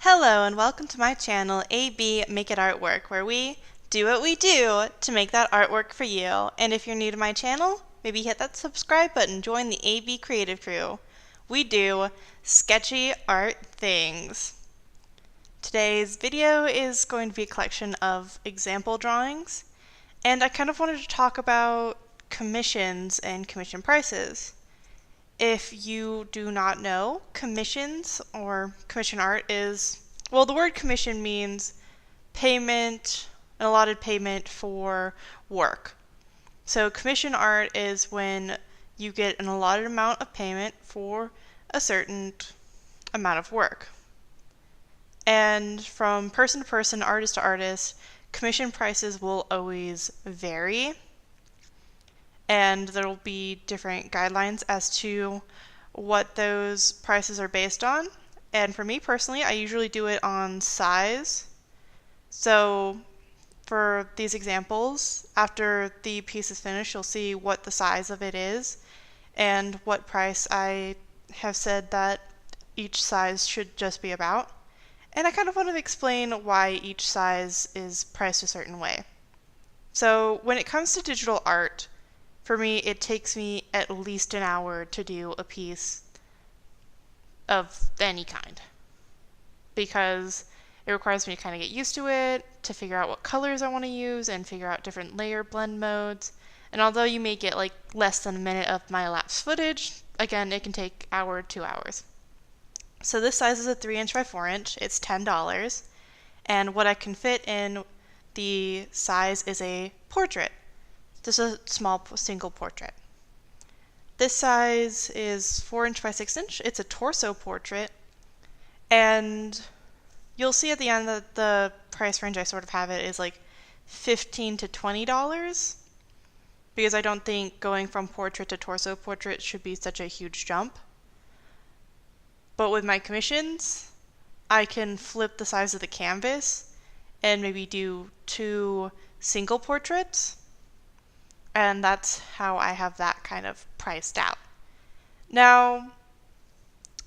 Hello and welcome to my channel AB Make It Artwork, where we do what we do to make that artwork for you. And if you're new to my channel, maybe hit that subscribe button, join the AB Creative Crew. We do sketchy art things. Today's video is going to be a collection of example drawings, and I kind of wanted to talk about commissions and commission prices. If you do not know, commissions or commission art is, well, the word commission means payment, an allotted payment for work. So commission art is when you get an allotted amount of payment for a certain amount of work. And from person to person, artist to artist, commission prices will always vary. And there will be different guidelines as to what those prices are based on. And for me personally, I usually do it on size. So for these examples, after the piece is finished, you'll see what the size of it is and what price I have said that each size should just be about. And I kind of want to explain why each size is priced a certain way. So when it comes to digital art, for me, it takes me at least an hour to do a piece of any kind, because it requires me to kind of get used to it, to figure out what colors I want to use, and figure out different layer blend modes. And although you may get like less than a minute of my elapsed footage, again, it can take an hour, 2 hours. So this size is a 3" by 4". It's $10, and what I can fit in the size is a portrait. Just a small single portrait. This size is 4" by 6". It's a torso portrait, and you'll see at the end that the price range I sort of have it is like $15 to $20, because I don't think going from portrait to torso portrait should be such a huge jump. But with my commissions, I can flip the size of the canvas and maybe do 2 single portraits. And that's how I have that kind of priced out. Now,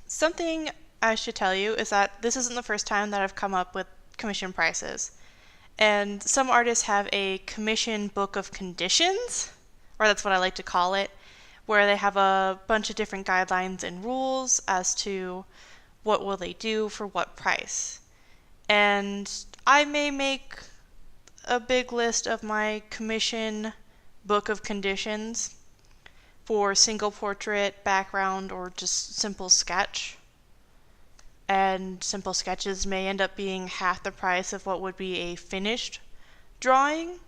something I should tell you is that this isn't the first time that I've come up with commission prices. And some artists have a commission book of conditions, or that's what I like to call it, where they have a bunch of different guidelines and rules as to what will they do for what price. And I may make a big list of my commission book of conditions for single portrait, background, or just simple sketch. And simple sketches may end up being half the price of what would be a finished drawing,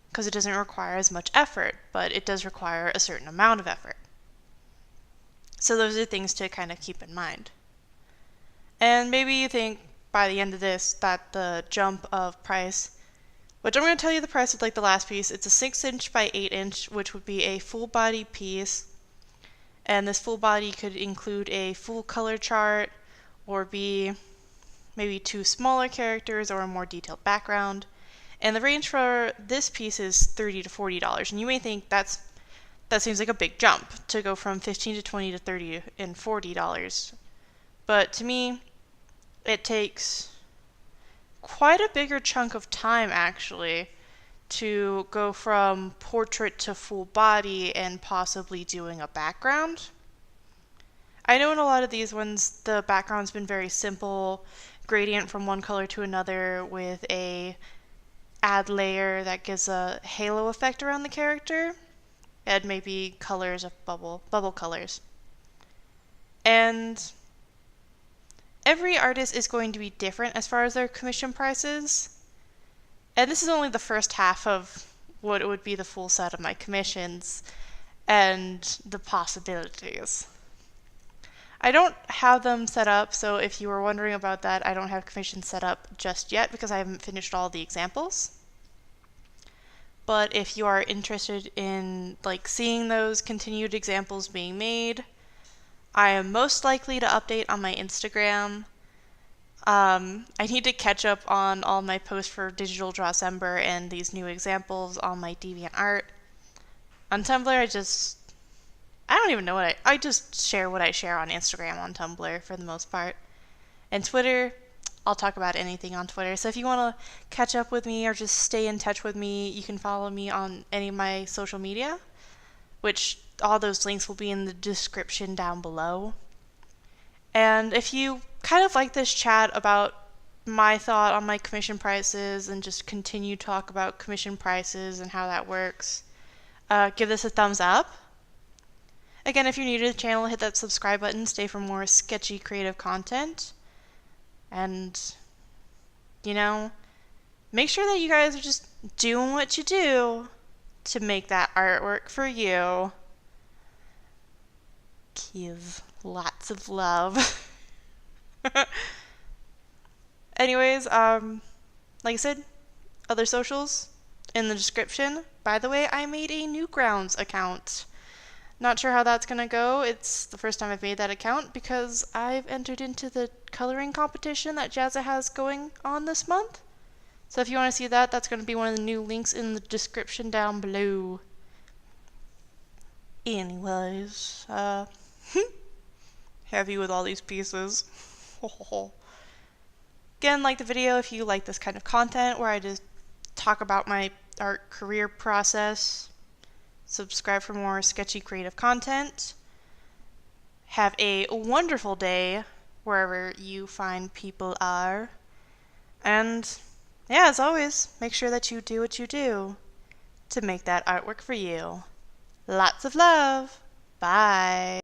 because it doesn't require as much effort, but it does require a certain amount of effort. So those are things to kind of keep in mind. And maybe you think by the end of this that the jump of price, which I'm going to tell you the price of like the last piece. It's a 6" by 8", which would be a full body piece. And this full body could include a full color chart, or be maybe 2 smaller characters, or a more detailed background. And the range for this piece is $30 to $40. And you may think that seems like a big jump to go from $15 to $20 to $30 and $40. But to me, it takes quite a bigger chunk of time actually to go from portrait to full body and possibly doing a background. I know in a lot of these ones the background's been very simple, gradient from one color to another with a add layer that gives a halo effect around the character, and maybe colors of bubble colors. And every artist is going to be different as far as their commission prices. And this is only the first half of what would be the full set of my commissions and the possibilities. I don't have them set up, so if you were wondering about that, I don't have commissions set up just yet because I haven't finished all the examples. But if you are interested in like seeing those continued examples being made, I am most likely to update on my Instagram. I need to catch up on all my posts for Digital Drawcember and these new examples on my DeviantArt. On Tumblr, I don't even know I just share what I share on Instagram on Tumblr for the most part. And Twitter, I'll talk about anything on Twitter. So if you want to catch up with me or just stay in touch with me, you can follow me on any of my social media, which all those links will be in the description down below. And if you kind of like this chat about my thought on my commission prices and just continue talk about commission prices and how that works, give this a thumbs up. Again, if you're new to the channel, hit that subscribe button, stay for more sketchy creative content. And, make sure that you guys are just doing what you do to make that artwork for you. Give lots of love. Anyways, like I said, other socials in the description. By the way, I made a Newgrounds account. Not sure how that's going to go. It's the first time I've made that account because I've entered into the coloring competition that Jazza has going on this month. So if you want to see that, that's going to be one of the new links in the description down below. Anyways, heavy with all these pieces. Again, like the video if you like this kind of content where I just talk about my art career process. Subscribe for more sketchy creative content. Have a wonderful day wherever you find people are. And yeah, as always, make sure that you do what you do to make that artwork for you. Lots of love. Bye.